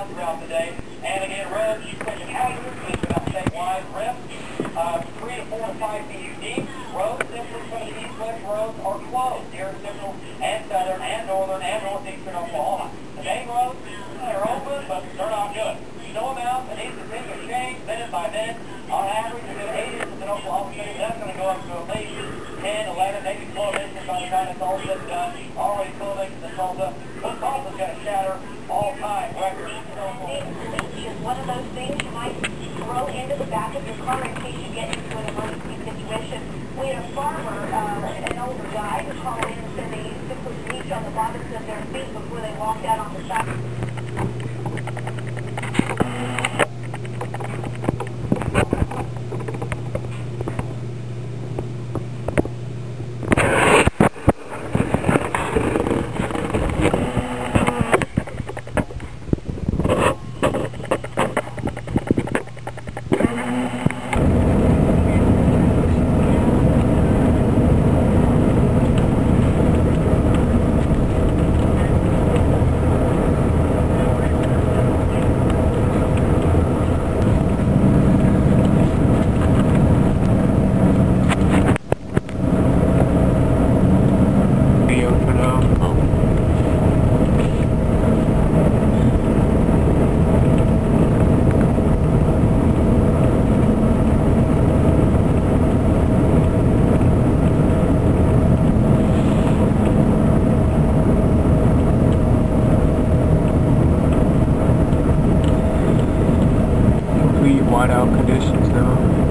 out throughout the day. And again, roads, you question hazardous, it's about statewide risk. 3 to 4 to 5 feet deep. Roads, simply some of the east-west roads are closed here in central and southern and northern and northeastern Oklahoma. The main roads are open, but they're not good. Snow amount that needs to continue to change minute by minute. On average, it's been 8 inches in Oklahoma City. That's going to go up to at least 10, 11, maybe 12 inches by the time it's all said and done. Already 12 inches in Tulsa. But Tulsa's going to shatter all-time records. It's one of those things you might throw into the back of your car in case you get into an emergency situation. We had a farmer, an older guy, who called in and said they used to put bleach on the bottoms of their feet before they walked out on the side. Whiteout conditions now.